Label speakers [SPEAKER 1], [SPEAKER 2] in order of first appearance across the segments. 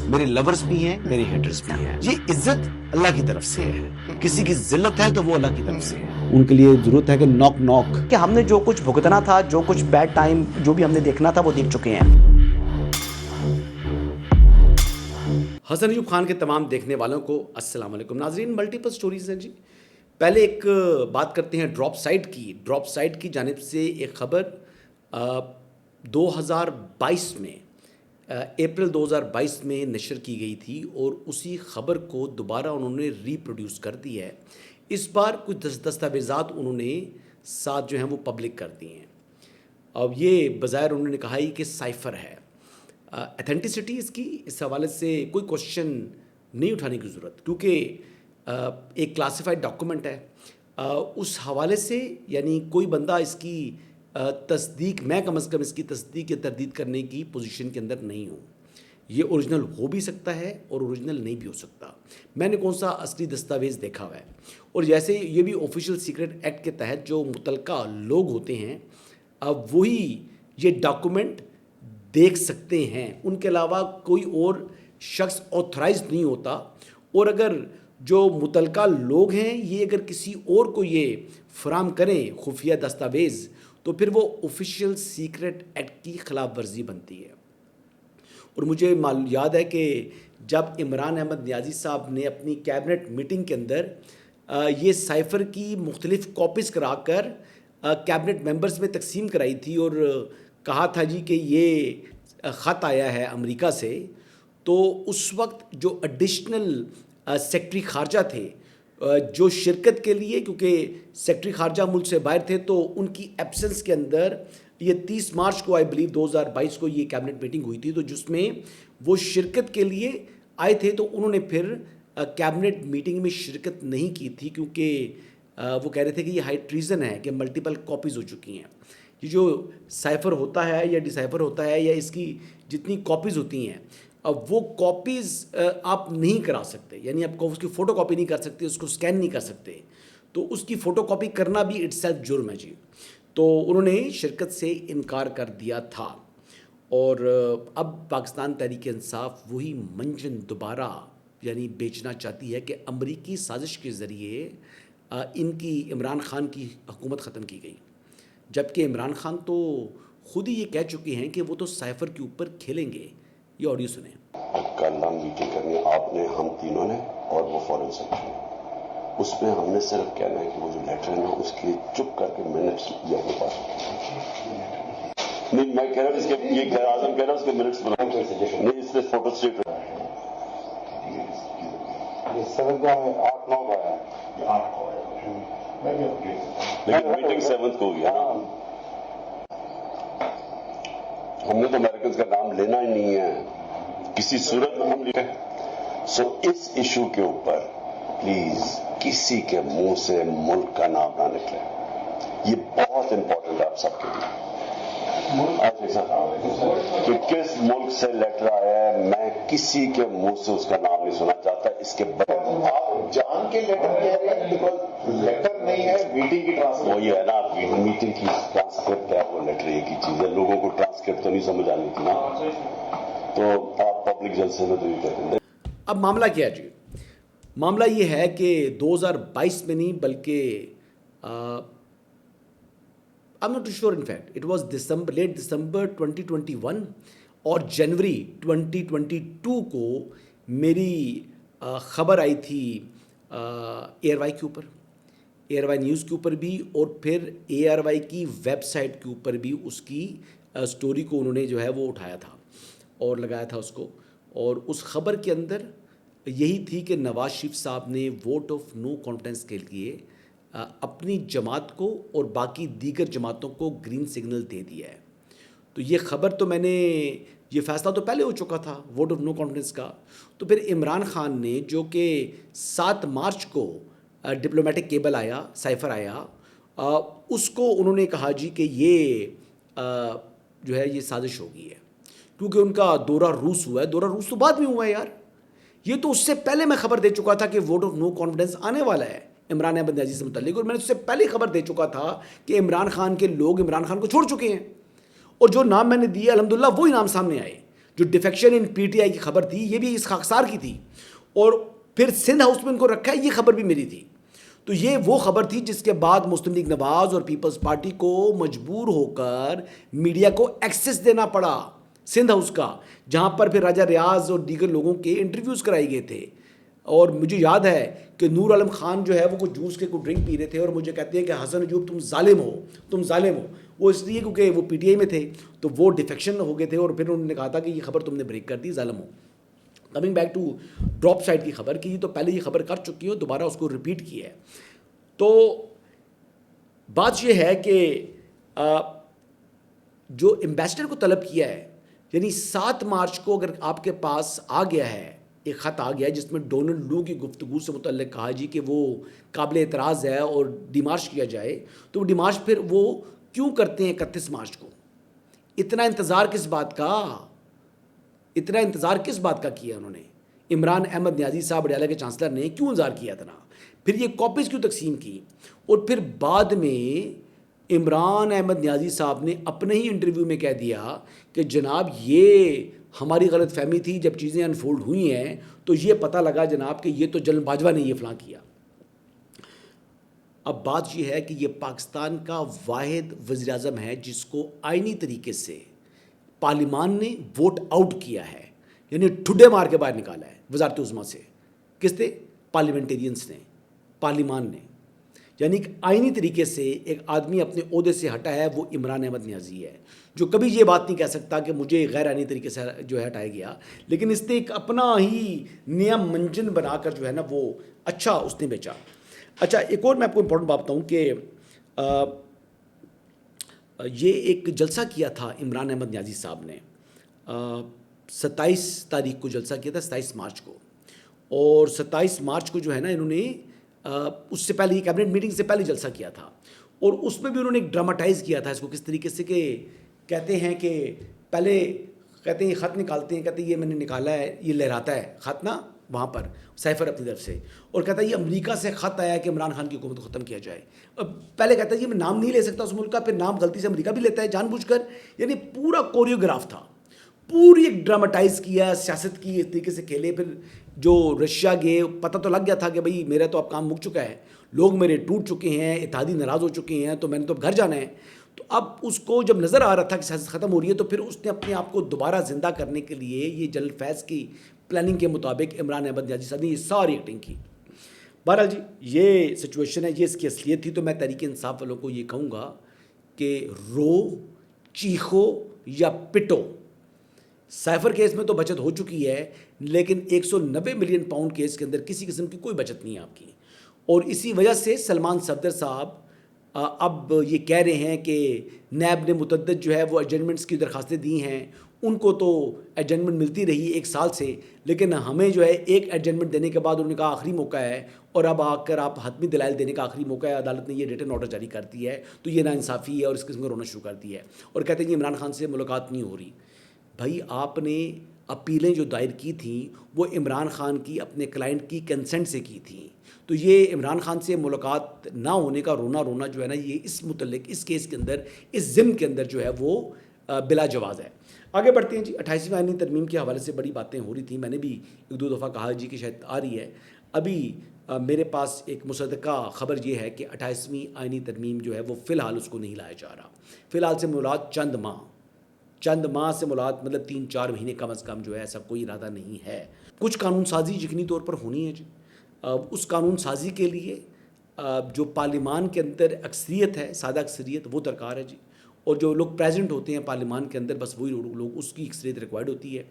[SPEAKER 1] میرے لورز بھی ہیں، میرے ہیٹرز بھی ہیں. یہ عزت اللہ کی طرف سے ہے. کسی کی ذلت ہے تو وہ اللہ کی طرف سے ہے. ان کے لیے ضرورت ہے کہ نوک نوک
[SPEAKER 2] کہ ہم نے جو کچھ بھگتنا تھا، جو کچھ بیڈ ٹائم جو بھی ہم نے دیکھنا تھا وہ دیکھ چکے ہیں.
[SPEAKER 3] حسن ایوب خان کے تمام دیکھنے والوں کو السلام علیکم. ناظرین، ملٹیپل سٹوریز ہیں جی. پہلے ایک بات کرتے ہیں ڈراپ سائٹ کی. ڈراپ سائٹ کی جانب سے ایک خبر 2022 میں اپریل 2022 میں نشر کی گئی تھی اور اسی خبر کو دوبارہ انہوں نے ری پروڈیوس کر دی ہے. اس بار کچھ دستاویزات انہوں نے ساتھ جو ہیں وہ پبلک کر دی ہیں. اب یہ بظاہر انہوں نے کہا ہی کہ سائفر ہے. اتھینٹسٹی اس حوالے سے کوئی کوشچن نہیں اٹھانے کی ضرورت، کیونکہ ایک کلاسیفائڈ ڈاکومنٹ ہے. اس حوالے سے یعنی کوئی بندہ اس کی تصدیق، میں کم از کم اس کی تصدیق یا تردید کرنے کی پوزیشن کے اندر نہیں ہوں. یہ اوریجنل ہو بھی سکتا ہے اور اوریجنل نہیں بھی ہو سکتا. میں نے کون سا اصلی دستاویز دیکھا ہوا ہے. اور جیسے یہ بھی آفیشیل سیکرٹ ایکٹ کے تحت جو متعلقہ لوگ ہوتے ہیں اب وہی یہ ڈاکومنٹ دیکھ سکتے ہیں، ان کے علاوہ کوئی اور شخص آتھرائز نہیں ہوتا. اور اگر جو متعلقہ لوگ ہیں یہ اگر کسی اور کو یہ فراہم کریں خفیہ دستاویز تو پھر وہ آفیشیل سیکرٹ ایکٹ کی خلاف ورزی بنتی ہے. اور مجھے یاد ہے کہ جب عمران احمد نیازی صاحب نے اپنی کیبنٹ میٹنگ کے اندر یہ سائفر کی مختلف کاپیز کرا کر کیبنٹ ممبرز میں تقسیم کرائی تھی اور کہا تھا جی کہ یہ خط آیا ہے امریکہ سے، تو اس وقت جو ایڈیشنل سیکٹری خارجہ تھے جو شرکت کے لیے، کیونکہ سیکٹری خارجہ ملک سے باہر تھے، تو ان کی ایبسنس کے اندر یہ 30 مارچ کو آئی بلیو 2022 کو یہ کیبنٹ میٹنگ ہوئی تھی، تو جس میں وہ شرکت کے لیے آئے تھے تو انہوں نے پھر کیبنٹ میٹنگ میں شرکت نہیں کی تھی، کیونکہ وہ کہہ رہے تھے کہ یہ ہائی ٹریزن ہے کہ ملٹیپل کاپیز ہو چکی ہیں. یہ جو سائفر ہوتا ہے یا ڈی سائفر ہوتا ہے یا اس کی جتنی کاپیز ہوتی ہیں اب وہ کاپیز آپ نہیں کرا سکتے، یعنی آپ کو اس کی فوٹو کاپی نہیں کر سکتے، اس کو سکین نہیں کر سکتے، تو اس کی فوٹو کاپی کرنا بھی اٹ سیلف جرم ہے جی. تو انہوں نے شرکت سے انکار کر دیا تھا. اور اب پاکستان تحریک انصاف وہی منجن دوبارہ یعنی بیچنا چاہتی ہے کہ امریکی سازش کے ذریعے ان کی عمران خان کی حکومت ختم کی گئی، جبکہ عمران خان تو خود ہی یہ کہہ چکے ہیں کہ وہ تو سائفر کے اوپر کھیلیں گے. یہ آڈیو سنیں.
[SPEAKER 4] کل ہم میٹنگ کرنی آپ نے، ہم تینوں نے اور وہ فورن سیکرٹری، اس میں ہم نے صرف کہنا ہے کہ وہ جو لیٹر ہے نا اس کے چپ کر کے منٹس یہ اپنے پاس نہیں. میں کہہ رہا ہوں اس کے یہ خیر اعظم کہہ رہا ہوں اس کے منٹس بنا نہیں، اس سے فوٹو اسٹیٹ لیکن میٹنگ 7 کو ہوگی. ہم نے تو امریکنز کا نام لینا ہی نہیں ہے کسی صورت میں ہم لکھیں. سو اس ایشو کے اوپر پلیز کسی کے منہ سے ملک کا نام نہ نکلے. یہ بہت امپورٹنٹ ہے آپ سب کے لیے کہ کس ملک سے لیٹر آیا ہے. میں کسی کے منہ سے اس کا نام نہیں سننا چاہتا. اس کے بغیر
[SPEAKER 5] آپ جان کے لیٹر کہہ رہے ہیں، بیکاز لیٹر نہیں ہے میٹنگ کی ٹرانسکرپٹ.
[SPEAKER 4] وہی ہے نا، میٹنگ کی ٹرانسکرپٹ ہے، وہ لیٹر ایک ہی چیز ہے. لوگوں کو ٹرانسکرپٹ تو نہیں سمجھ آنی تھی نا، تو آپ پبلک جلسے میں تو یہ کہتے ہیں.
[SPEAKER 3] اب معاملہ کیا ہے جی؟ معاملہ یہ ہے کہ 2022 میں نہیں بلکہ I'm not too sure in fact it was late December 2021 اور جنوری 2022 کو میری خبر آئی تھی ایئر وائی کے اوپر، ایئر وائی نیوز کے اوپر بھی، اور پھر ایئر وائی کی ویب سائٹ کے اوپر بھی اس کی سٹوری کو انہوں نے جو ہے وہ اٹھایا تھا اور لگایا تھا اس کو. اور اس خبر کے اندر یہی تھی کہ نواز شریف صاحب نے ووٹ آف نو کانفیڈنس کے لیے اپنی جماعت کو اور باقی دیگر جماعتوں کو گرین سگنل دے دیا ہے. تو یہ خبر تو میں نے، یہ فیصلہ تو پہلے ہو چکا تھا ووٹ آف نو کانفیڈنس کا. تو پھر عمران خان نے جو کہ 7 مارچ کو ڈپلومیٹک کیبل آیا، سائفر آیا، اس کو انہوں نے کہا جی کہ یہ جو ہے یہ سازش ہو گئی ہے، کیونکہ ان کا دورہ روس ہوا ہے. دورہ روس تو بعد میں ہوا ہے یار، یہ تو اس سے پہلے میں خبر دے چکا تھا کہ ووٹ آف نو کانفیڈنس آنے والا ہے عمران احمد نیازی سے متعلق، اور میں نے اس سے پہلے خبر دے چکا تھا کہ عمران خان کے لوگ عمران خان کو چھوڑ چکے ہیں. اور جو نام میں نے دیے الحمدللہ وہی نام سامنے آئے جو defection in P T I کی خبر تھی یہ بھی اس خاکسار کی تھی، اور پھر سندھ ہاؤس میں ان کو رکھا ہے، یہ خبر بھی میری تھی. تو یہ وہ خبر تھی جس کے بعد مسلم لیگ نواز اور پیپلز پارٹی کو مجبور ہو کر میڈیا کو ایکسیس دینا پڑا سندھ ہاؤس کا، جہاں پر پھر راجہ ریاض اور دیگر لوگوں کے انٹرویوز کرائے گئے تھے. اور مجھے یاد ہے کہ نور عالم خان جو ہے وہ کوئی جوس کے کوئی ڈرنک پی رہے تھے اور مجھے کہتے ہیں کہ حسن ایوب تم ظالم ہو. وہ اس لیے کیونکہ وہ پی ٹی آئی میں تھے تو وہ ڈیفیکشن ہو گئے تھے، اور پھر انہوں نے کہا تھا کہ یہ خبر تم نے بریک کر دی، ظالم ہو. Coming back to drop site کی خبر کی، تو پہلے یہ خبر کر چکی ہوں، دوبارہ اس کو ریپیٹ کی ہے. تو بات یہ ہے کہ جو ایمبیسڈر کو طلب کیا ہے، یعنی 7 مارچ کو اگر آپ کے پاس آ گیا ہے ایک خط آ گیا ہے جس میں ڈونلڈ لو کی گفتگو سے متعلق کہا جی کہ وہ قابل اعتراض ہے اور ڈیمارش کیا جائے، تو وہ ڈیمارش پھر وہ کیوں کرتے ہیں 31 مارچ کو؟ اتنا انتظار کس بات کا کیا انہوں نے؟ عمران احمد نیازی صاحب وڈیالہ کے چانسلر نے کیوں انتظار کیا اتنا؟ پھر یہ کاپیز کیوں تقسیم کی؟ اور پھر بعد میں عمران احمد نیازی صاحب نے اپنے ہی انٹرویو میں کہہ دیا کہ جناب یہ ہماری غلط فہمی تھی، جب چیزیں انفولڈ ہوئی ہیں تو یہ پتہ لگا جناب کہ یہ تو جنرل باجوہ نے یہ فلاں کیا. اب بات یہ ہے کہ یہ پاکستان کا واحد وزیر اعظم ہے جس کو آئینی طریقے سے پارلیمان نے ووٹ آؤٹ کیا ہے، یعنی ٹھڈے مار کے باہر نکالا ہے وزارت عظمیٰ سے. کس نے؟ پارلیمنٹیرینس نے، پارلیمان نے. یعنی کہ آئینی طریقے سے ایک آدمی اپنے عہدے سے ہٹا ہے، وہ عمران احمد نیازی ہے، جو کبھی یہ بات نہیں کہہ سکتا کہ مجھے غیر آئینی طریقے سے جو ہے ہٹایا گیا. لیکن اس نے ایک اپنا ہی نیا منجن بنا کر جو ہے نا وہ اچھا اس نے بیچا. اچھا، ایک اور میں آپ کو امپورٹنٹ بات بتاؤں کہ یہ ایک جلسہ کیا تھا عمران احمد نیازی صاحب نے 27 تاریخ کو جلسہ کیا تھا، 27 مارچ کو. اور 27 مارچ کو جو ہے نا انہوں نے اس سے پہلے یہ کیبنٹ میٹنگ سے پہلے جلسہ کیا تھا، اور اس میں بھی انہوں نے ایک ڈراماٹائز کیا تھا اس کو کس طریقے سے کہ کہتے ہیں کہ پہلے کہتے ہیں یہ خط نکالتے ہیں، کہتے ہیں یہ میں نے نکالا ہے، یہ لہراتا ہے خط نا وہاں پر سیفر اپنی طرف سے، اور کہتا ہے یہ امریکہ سے خط آیا ہے کہ عمران خان کی حکومت کو ختم کیا جائے. پہلے کہتا ہے یہ میں نام نہیں لے سکتا اس ملک کا، پھر نام غلطی سے امریکہ بھی لیتا ہے جان بوجھ کر. یعنی پورا کوریوگراف تھا، پوری ایک ڈراماٹائز کیا، سیاست کی اس طریقے سے کھیلے. پھر جو رشیا گئے پتہ تو لگ گیا تھا کہ بھائی میرا تو اب کام مک چکا ہے، لوگ میرے ٹوٹ چکے ہیں، اتحادی ناراض ہو چکے ہیں، تو میں نے تو اب گھر جانا ہے. تو اب اس کو جب نظر آ رہا تھا کہ سیاست ختم ہو رہی ہے تو پھر اس نے اپنے آپ کو دوبارہ زندہ کرنے کے لیے یہ جنرل فیض کی پلاننگ کے مطابق عمران احمد نیازی صاحب نے یہ ساری ایکٹنگ کی. بہرحال جی یہ سچویشن ہے، یہ اس کی اصلیت تھی. تو میں تحریک انصاف والوں کو یہ کہوں گا کہ رو، چیخو یا پٹو. سائفر کیس میں تو بچت ہو چکی ہے، لیکن 190 ملین پاؤنڈ کیس کے اندر کسی قسم کی کوئی بچت نہیں ہے آپ کی. اور اسی وجہ سے سلمان صفدر صاحب اب یہ کہہ رہے ہیں کہ نیب نے متعدد جو ہے وہ ایڈجسٹمنٹس کی درخواستیں دی ہیں، ان کو تو ایڈجسٹمنٹ ملتی رہی 1 سال سے، لیکن ہمیں جو ہے ایک ایڈجسٹمنٹ دینے کے بعد انہوں نے کہا آخری موقع ہے، اور اب آ کر آپ حتمی دلائل دینے کا آخری موقع ہے. عدالت نے یہ ریٹن آرڈر جاری کر دی ہے، تو یہ ناانصافی ہے اور اس قسم کا رونا شروع کر دی ہے. اور کہتے ہیں کہ عمران خان سے ملاقات نہیں ہو رہی. بھائی آپ نے اپیلیں جو دائر کی تھیں وہ عمران خان کی اپنے کلائنٹ کی کنسنٹ سے کی تھیں، تو یہ عمران خان سے ملاقات نہ ہونے کا رونا جو ہے نا یہ اس متعلق اس کیس کے اندر اس ضمن کے اندر جو ہے وہ بلا جواز ہے. آگے بڑھتے ہیں جی. 28ویں آئینی ترمیم کے حوالے سے بڑی باتیں ہو رہی تھیں، میں نے بھی 1-2 دفعہ کہا جی کہ شاید آ رہی ہے. ابھی میرے پاس ایک مصدقہ خبر یہ ہے کہ 28ویں آئینی ترمیم جو ہے وہ فی الحال اس کو نہیں لایا جا رہا. فی الحال سے مراد چند ماہ سے مراد مطلب 3-4 مہینے کم از کم جو ہے ایسا کوئی ارادہ نہیں ہے. کچھ قانون سازی یقینی طور پر ہونی ہے جی. اس قانون سازی کے لیے جو پارلیمان کے اندر اکثریت ہے، سادہ اکثریت، وہ درکار ہے جی. اور جو لوگ پریزنٹ ہوتے ہیں پارلیمان کے اندر بس وہی لوگ، اس کی اکثریت ریکوائرڈ ہوتی ہے.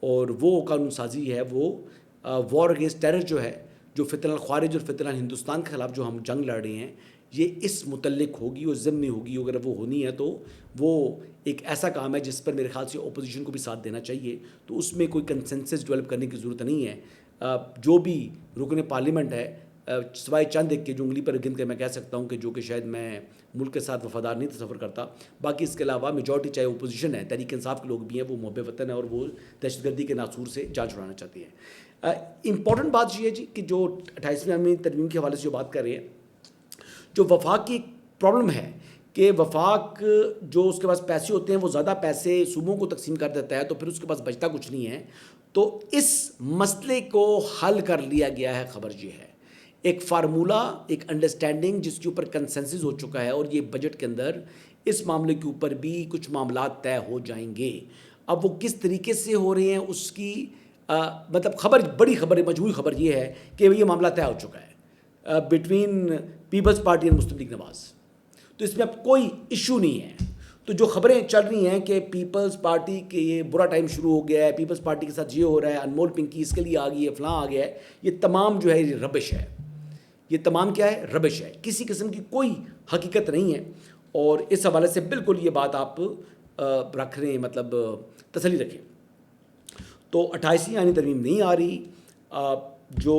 [SPEAKER 3] اور وہ قانون سازی ہے وہ وار اگینسٹ ٹیرر جو ہے، جو فتنہ الخوارج اور فتنہ ہندوستان کے خلاف جو ہم جنگ لڑ رہے ہیں، یہ اس متعلق ہوگی اور ضمنی ہوگی. اگر وہ ہونی ہے تو وہ ایک ایسا کام ہے جس پر میرے خیال سے اپوزیشن کو بھی ساتھ دینا چاہیے. تو اس میں کوئی کنسنسس ڈیولپ کرنے کی ضرورت نہیں ہے. جو بھی رکن پارلیمنٹ ہے سوائے چند ایک کے جو انگلی پر گن کے میں کہہ سکتا ہوں کہ جو کہ شاید میں ملک کے ساتھ وفادار نہیں تصور کرتا، باقی اس کے علاوہ میجورٹی چاہے اپوزیشن ہے، تحریک انصاف کے لوگ بھی ہیں، وہ محب وطن ہے اور وہ دہشت گردی کے ناسور سے جان چھڑانا چاہتے ہیں. امپورٹنٹ بات یہ ہے جی کہ جو 28ویں آئینی ترمیم کے حوالے سے جو بات کر رہے ہیں، جو وفاق کی پرابلم ہے کہ وفاق جو اس کے پاس پیسے ہوتے ہیں وہ زیادہ پیسے صوبوں کو تقسیم کر دیتا ہے تو پھر اس کے پاس بچتا کچھ نہیں ہے. تو اس مسئلے کو حل کر لیا گیا ہے. خبر یہ ہے ایک فارمولہ، ایک انڈرسٹینڈنگ جس کے اوپر کنسنسس ہو چکا ہے، اور یہ بجٹ کے اندر اس معاملے کے اوپر بھی کچھ معاملات طے ہو جائیں گے. اب وہ کس طریقے سے ہو رہے ہیں اس کی مطلب خبر، بڑی خبر، مجموعی خبر یہ ہے کہ یہ معاملہ طے ہو چکا ہے بٹوین پیپلز پارٹی اور مسلم لیگ نواز. تو اس میں اب کوئی ایشو نہیں ہے. تو جو خبریں چل رہی ہیں کہ پیپلز پارٹی کے یہ برا ٹائم شروع ہو گیا ہے، پیپلز پارٹی کے ساتھ یہ ہو رہا ہے، انمول پنکی اس کے لیے آ گئی ہے، فلاں آ گیا ہے، یہ تمام جو ہے یہ ربش ہے. یہ تمام کیا ہے؟ ربش ہے. کسی قسم کی کوئی حقیقت نہیں ہے. اور اس حوالے سے بالکل یہ بات آپ رکھ رہے ہیں، مطلب تسلی رکھیں. تو 28ویں آئینی ترمیم نہیں آ رہی. جو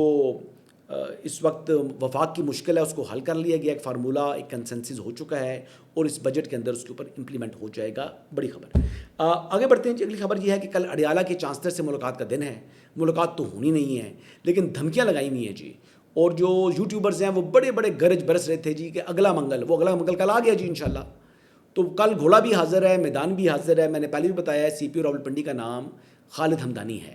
[SPEAKER 3] اس وقت وفاق کی مشکل ہے اس کو حل کر لیا گیا، ایک فارمولہ، ایک کنسنسس ہو چکا ہے، اور اس بجٹ کے اندر اس کے اوپر امپلیمنٹ ہو جائے گا. بڑی خبر. آگے بڑھتے ہیں. اگلی خبر یہ ہے کہ کل اڈیالہ کے چانسلر سے ملاقات کا دن ہے. ملاقات تو ہونی نہیں ہے لیکن دھمکیاں لگائی ہوئی ہیں جی. اور جو یوٹیوبرز ہیں وہ بڑے بڑے گرج برس رہے تھے جی کہ اگلا منگل، وہ اگلا منگل کل آ گیا جی انشاءاللہ. تو کل گھوڑا بھی حاضر ہے، میدان بھی حاضر ہے. میں نے پہلے بھی بتایا ہے سی پی او راولپنڈی کا نام خالد ہمدانی ہے،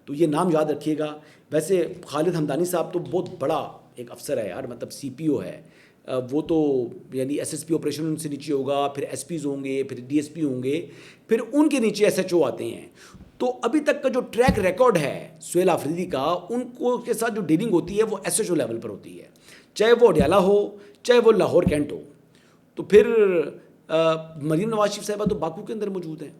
[SPEAKER 3] تو یہ نام یاد رکھیے گا. ویسے خالد ہمدانی صاحب تو بہت بڑا ایک افسر ہے یار، مطلب سی پی او ہے وہ تو، یعنی S S P operation in سے نیچے ہوگا، پھر ایس پیز ہوں گے، پھر ڈی ایس پی ہوں گے، پھر ان کے نیچے ایس ایچ او آتے ہیں. تو ابھی تک کا جو ٹریک ریکارڈ ہے سہیل آفریدی کا، ان کو کے ساتھ جو ڈیلنگ ہوتی ہے وہ ایس ایچ او لیول پر ہوتی ہے، چاہے وہ اڈیالہ ہو چاہے وہ لاہور کینٹ ہو. تو پھر مریم نواز شریف صاحبہ تو باکو کے اندر موجود ہیں،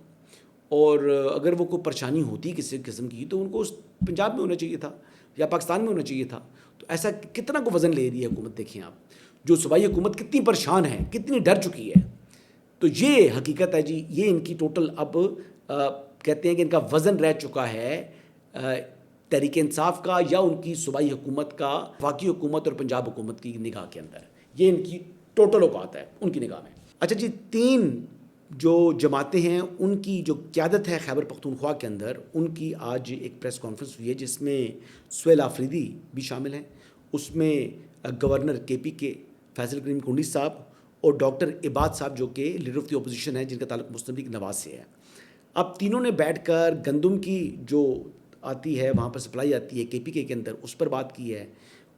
[SPEAKER 3] اور اگر وہ کوئی پریشانی ہوتی کسی قسم کی تو ان کو پنجاب میں ہونا چاہیے تھا یا پاکستان میں ہونا چاہیے تھا. تو ایسا کتنا کو وزن لے رہی ہے حکومت. دیکھیں آپ جو صوبائی حکومت کتنی پریشان ہے، کتنی ڈر چکی ہے. تو یہ حقیقت ہے جی. یہ ان کی ٹوٹل اب کہتے ہیں کہ ان کا وزن رہ چکا ہے تحریک انصاف کا یا ان کی صوبائی حکومت کا، وفاقی حکومت اور پنجاب حکومت کی نگاہ کے اندر. یہ ان کی ٹوٹل اوقات ہے ان کی نگاہ میں. اچھا جی، 3 جو جماعتیں ہیں ان کی جو قیادت ہے خیبر پختونخوا کے اندر، ان کی آج ایک پریس کانفرنس ہوئی ہے جس میں سہیل آفریدی بھی شامل ہیں. اس میں گورنر کے پی کے فیصل کریم کنڈی صاحب اور ڈاکٹر عباد صاحب جو کہ لیڈر آف دی اپوزیشن ہے، جن کا تعلق مسلم لیگ نواز سے ہے. اب تینوں نے بیٹھ کر گندم کی جو آتی ہے وہاں پر سپلائی آتی ہے کے پی کے اندر، اس پر بات کی ہے،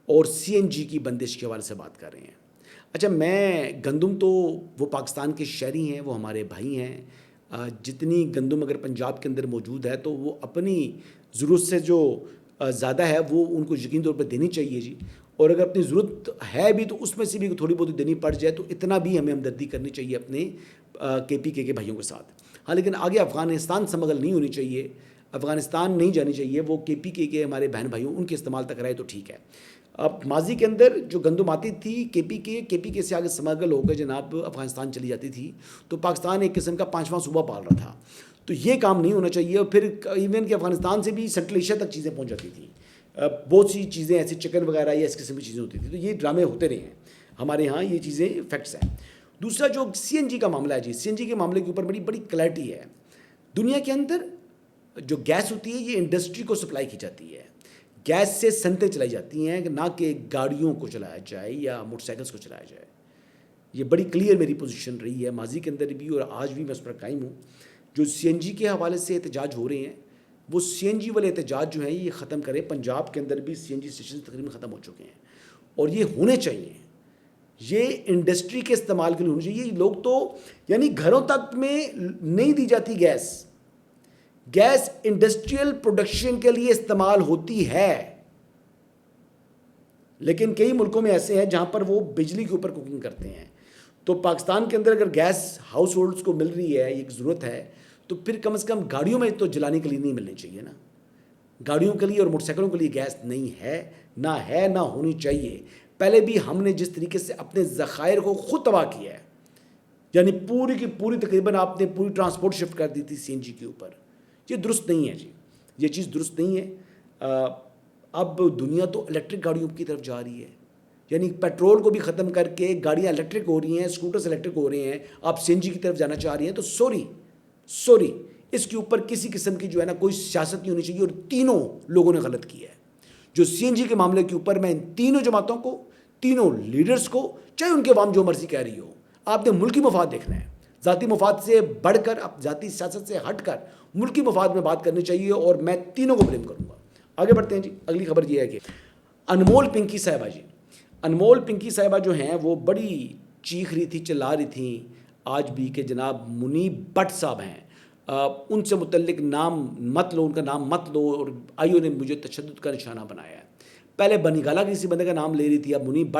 [SPEAKER 3] اور سی این جی کی بندش کے حوالے سے بات کر رہے ہیں. اچھا، میں گندم تو وہ پاکستان کے شہری ہیں، وہ ہمارے بھائی ہیں. جتنی گندم اگر پنجاب کے اندر موجود ہے تو وہ اپنی ضرورت سے جو زیادہ ہے وہ ان کو یقین طور پر دینی چاہیے جی. اور اگر اپنی ضرورت ہے بھی تو اس میں سے بھی تھوڑی بہت دینی پڑ جائے تو اتنا بھی ہمیں ہمدردی کرنی چاہیے اپنے کے پی کے بھائیوں کے ساتھ. ہاں، لیکن آگے افغانستان سمگل نہیں ہونی چاہیے، افغانستان نہیں جانی چاہیے. وہ کے پی کے ہمارے بہن بھائیوں ان کے استعمال تک رہے تو ٹھیک ہے. اب ماضی کے اندر جو گندم آتی تھی کے پی کے سے آگے سمگل ہو کر جناب افغانستان چلی جاتی تھی تو پاکستان ایک قسم کا 5واں صوبہ پال رہا تھا. تو یہ کام نہیں ہونا چاہیے. اور پھر ایون کہ افغانستان سے بھی سینٹرل ایشیا تک چیزیں پہنچ جاتی تھیں. بہت سی چیزیں ایسی چکن وغیرہ یا اس قسم کی چیزیں ہوتی تھیں. تو یہ ڈرامے ہوتے رہے ہیں ہمارے ہاں، یہ چیزیں فیکٹس ہیں. دوسرا جو سی این جی کا معاملہ ہے جی، سی این جی کے معاملے کے اوپر بڑی کلیئرٹی ہے. دنیا کے اندر جو گیس ہوتی ہے یہ انڈسٹری کو سپلائی کی جاتی ہے. گیس سے صنعتیں چلائی جاتی ہیں، نہ کہ گاڑیوں کو چلایا جائے یا موٹر سائیکلس کو چلایا جائے. یہ بڑی کلیئر میری پوزیشن رہی ہے ماضی کے اندر بھی اور آج بھی میں اس پر قائم ہوں. جو سی این جی کے حوالے سے احتجاج ہو رہے ہیں وہ سی این جی والے احتجاج جو ہیں یہ ختم کریں. پنجاب کے اندر بھی سی این جی اسٹیشن تقریباً ختم ہو چکے ہیں اور یہ ہونے چاہیے. یہ انڈسٹری کے استعمال کے لیے ہونے چاہیے. لوگ تو یعنی گھروں تک میں نہیں دی جاتی گیس انڈسٹریل پروڈکشن کے لیے استعمال ہوتی ہے. لیکن کئی ملکوں میں ایسے ہیں جہاں پر وہ بجلی کے اوپر کوکنگ کرتے ہیں. تو پاکستان کے اندر اگر گیس ہاؤس ہولڈس کو مل رہی ہے، ایک ضرورت ہے، تو پھر کم از کم گاڑیوں میں تو جلانے کے لیے نہیں ملنی چاہیے نا. گاڑیوں کے لیے اور موٹر سائیکلوں کے لیے گیس نہیں ہے نہ ہونی چاہیے. پہلے بھی ہم نے جس طریقے سے اپنے ذخائر کو خود تباہ کیا ہے، یعنی پوری کی پوری تقریباً آپ نے پوری ٹرانسپورٹ شفٹ کر دی تھی سی این جی کے اوپر. یہ درست نہیں ہے جی، یہ چیز درست نہیں ہے. اب دنیا تو الیکٹرک گاڑیوں کی طرف جا رہی ہے، یعنی پیٹرول کو بھی ختم کر کے گاڑیاں الیکٹرک ہو رہی ہیں، اسکوٹرز الیکٹرک ہو رہے ہیں. آپ سی این جی کی طرف جانا چاہ رہی ہیں تو سوری اس کے اوپر کسی قسم کی جو ہے نا کوئی سیاست نہیں ہونی چاہیے. اور تینوں لوگوں نے غلط کیا ہے. جو سی این جی کے معاملے کے اوپر میں ان تینوں جماعتوں کو، تینوں لیڈرز کو، چاہے ان کے عوام جو مرضی کہہ رہی ہو، آپ نے ملکی مفاد دیکھنا ہے. ذاتی مفاد سے بڑھ کر اب ذاتی سیاست سے ہٹ کر ملکی مفاد میں بات کرنی چاہیے, اور میں تینوں کو بلیم کروں گا. آگے بڑھتے ہیں جی. اگلی خبر یہ ہے کہ انمول پنکی صاحبہ جی, انمول پنکی صاحبہ جو ہیں وہ بڑی چیخ رہی تھی, چلا رہی تھیں آج بھی کہ جناب منیب بٹ صاحب ہیں, ان سے متعلق نام مت لو, ان کا نام مت لو, اور آئیو نے مجھے تشدد کا نشانہ بنایا ہے. پہلے بنی گالا کسی بندے کا نام لے رہی تھی, اب منیب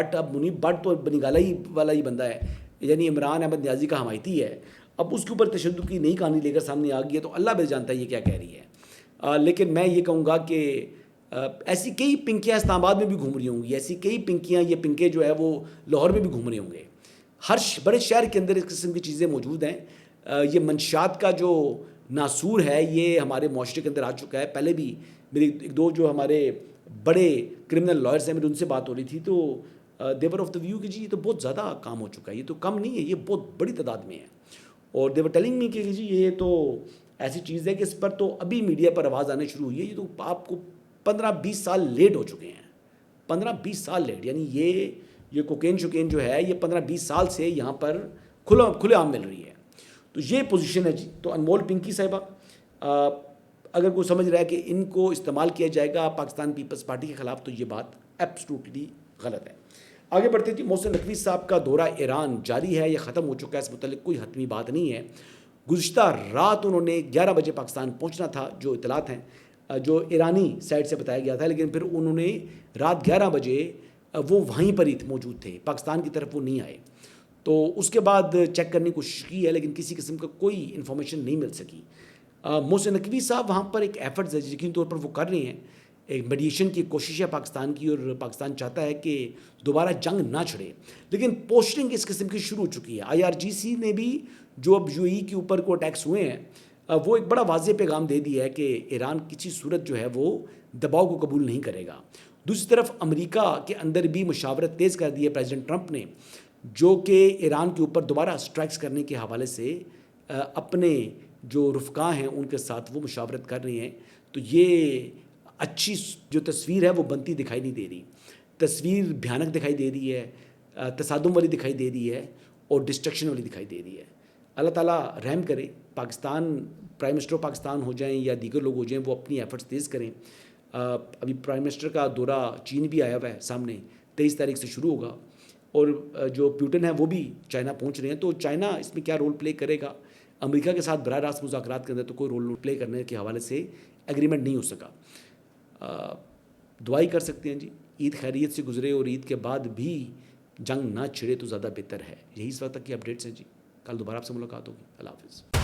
[SPEAKER 3] بٹ تو بنی گالا ہی والا ہی بندہ ہے, یعنی عمران احمد نیازی کا حمایتی ہے. اب اس کے اوپر تشدد کی نئی کہانی لے کر سامنے آ گئی ہے, تو اللہ بس جانتا ہے یہ کیا کہہ رہی ہے. لیکن میں یہ کہوں گا کہ ایسی کئی پنکیاں اسلام آباد میں بھی گھوم رہی ہوں گی, ایسی کئی پنکیاں, یہ پنکے جو ہے وہ لاہور میں بھی گھوم رہے ہوں گے. ہر بڑے شہر کے اندر اس قسم کی چیزیں موجود ہیں. یہ منشیات کا جو ناسور ہے یہ ہمارے معاشرے کے اندر آ چکا ہے. پہلے بھی میری ایک دو جو ہمارے بڑے کرمنل لائرس ہیں, میری ان سے بات ہو رہی تھی, تو دیور آف دا ویو کہ جی یہ تو بہت زیادہ کام ہو چکا ہے, یہ تو کم نہیں ہے, یہ بہت بڑی تعداد میں ہے. اور دیور ٹیلنگ می کہ جی یہ تو ایسی چیز ہے کہ اس پر تو ابھی میڈیا پر آواز آنے شروع ہوئی ہے, یہ تو آپ کو 15-20 سال لیٹ ہو چکے ہیں, 15-20 سال لیٹ. یعنی یہ کوکین شوکین جو ہے یہ 15-20 سال سے یہاں پر کھلے عام مل رہی ہے. تو یہ پوزیشن ہے جی. تو انمول پنکی صاحبہ, اگر کوئی سمجھ رہا ہے کہ ان کو استعمال کیا جائے گا پاکستان پیپلز پارٹی کے خلاف, تو یہ بات ایبسلوٹلی غلط ہے. آگے بڑھتے جی. محسن نقوی صاحب کا دورہ ایران جاری ہے یا ختم ہو چکا ہے, اس متعلق کوئی حتمی بات نہیں ہے. گزشتہ رات انہوں نے 11 بجے پاکستان پہنچنا تھا, جو اطلاعات ہیں جو ایرانی سائڈ سے بتایا گیا تھا, لیکن پھر انہوں نے رات 11 بجے وہ وہیں پر ہی موجود تھے, پاکستان کی طرف وہ نہیں آئے. تو اس کے بعد چیک کرنے کی کوشش کی ہے, لیکن کسی قسم کا کوئی انفارمیشن نہیں مل سکی. محسن نقوی صاحب وہاں پر ایک ایفرٹس ہے یقینی طور پر وہ کر رہے ہیں, ایک میڈیشن کی کوشش ہے پاکستان کی, اور پاکستان چاہتا ہے کہ دوبارہ جنگ نہ چھڑے. لیکن پوسٹنگ اس قسم کی شروع ہو چکی ہے. IRGC نے بھی جو اب UAE کے اوپر کو اٹیکس ہوئے ہیں, وہ ایک بڑا واضح پیغام دے دیا ہے کہ ایران کسی صورت جو ہے وہ دباؤ کو قبول نہیں کرے گا. دوسری طرف امریکہ کے اندر بھی مشاورت تیز کر دی ہے پریزیڈنٹ ٹرمپ نے, جو کہ ایران کے اوپر دوبارہ اسٹرائکس کرنے کے حوالے سے اپنے جو رفقا ہیں ان کے ساتھ وہ مشاورت کر رہے ہیں. تو یہ اچھی جو تصویر ہے وہ بنتی دکھائی نہیں دے رہی. تصویر بھیانک دکھائی دے رہی ہے, تصادم والی دکھائی دے رہی ہے, اور ڈسٹرکشن والی دکھائی دے رہی ہے. اللہ تعالیٰ رحم کرے, پاکستان پرائم منسٹر پاکستان ہو جائیں یا دیگر لوگ ہو جائیں, وہ اپنی ایفرٹس تیز کریں. ابھی پرائم منسٹر کا دورہ چین بھی آیا ہوا ہے سامنے, 23 تاریخ سے شروع ہوگا, اور جو پیوٹن ہیں وہ بھی چائنا پہنچ رہے ہیں. تو چائنا اس میں کیا رول پلے کرے گا, امریکہ کے ساتھ براہ راست مذاکرات کے اندر تو کوئی رول پلے کرنے کے حوالے سے ایگریمنٹ نہیں ہو سکا. دعائی کر سکتے ہیں جی, عید خیریت سے گزرے, اور عید کے بعد بھی جنگ نہ چھڑے تو زیادہ بہتر ہے. یہی اس وقت تک کی اپڈیٹس ہیں جی. کل دوبارہ آپ سے ملاقات ہوگی. اللہ حافظ.